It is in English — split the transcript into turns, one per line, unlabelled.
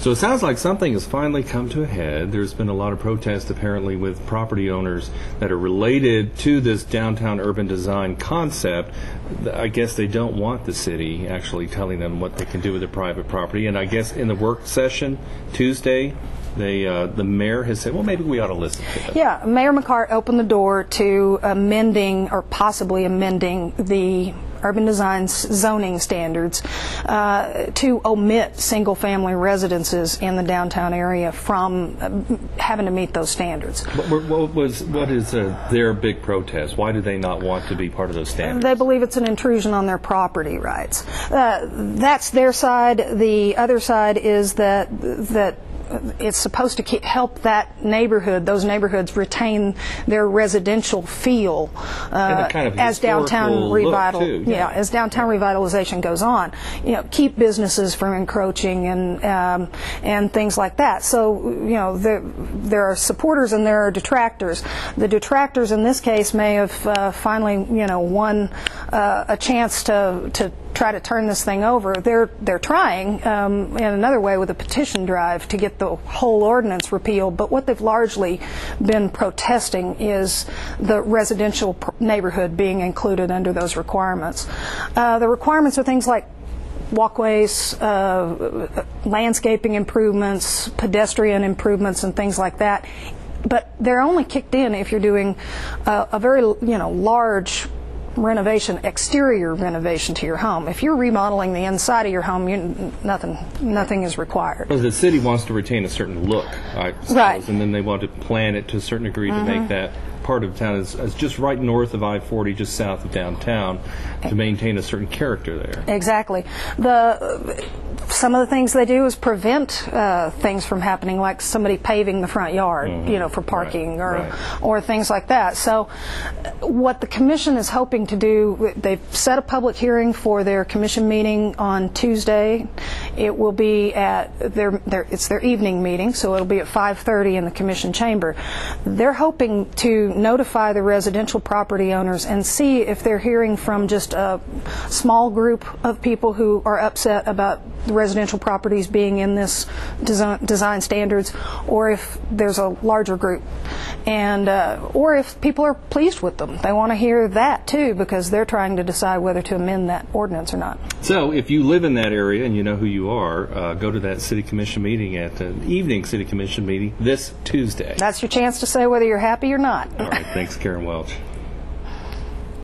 So it sounds like something has finally come to a head. There's been a lot of protest apparently with property owners that are related to this downtown urban design concept. I guess they don't want the city actually telling them what they can do with their private property. And I guess in the work session Tuesday, the mayor has said, well, maybe we ought to listen to that.
Yeah, Mayor McCart opened the door to amending or possibly amending the urban design zoning standards to omit single-family residences in the downtown area from having to meet those standards.
What is their big protest? Why do they not want to be part of those standards?
They believe it's an intrusion on their property rights. That's their side. The other side is that it's supposed to help that neighborhood, those neighborhoods, retain their residential feel as downtown as downtown revitalization goes on. Keep businesses from encroaching and things like that. So there are supporters and there are detractors. The detractors in this case may have finally won a chance to try to turn this thing over. They're trying in another way with a petition drive to get the whole ordinance repealed, but what they've largely been protesting is the residential neighborhood being included under those requirements. The requirements are things like walkways, landscaping improvements, pedestrian improvements, and things like that. But they're only kicked in if you're doing a very large exterior renovation to your home. If you're remodeling the inside of your home, nothing is required.
Well, the city wants to retain a certain look, I suppose, right, and then they want to plan it to a certain degree to make that part of town as just right north of I-40, just south of downtown, to maintain a certain character there.
Exactly. Some of the things they do is prevent things from happening, like somebody paving the front yard, for parking or things like that. So what the commission is hoping to do, they've set a public hearing for their commission meeting on Tuesday. It will be at it's their evening meeting, so it'll be at 5:30 in the commission chamber. They're hoping to notify the residential property owners and see if they're hearing from just a small group of people who are upset about the residential properties being in this design standards, or if there's a larger group, and or if people are pleased with them. They want to hear that too, because they're trying to decide whether to amend that ordinance or not.
So if you live in that area and you know who you are, go to that city commission meeting at the evening city commission meeting this Tuesday.
That's your chance to say whether you're happy or not.
All right, thanks, Karen Welch.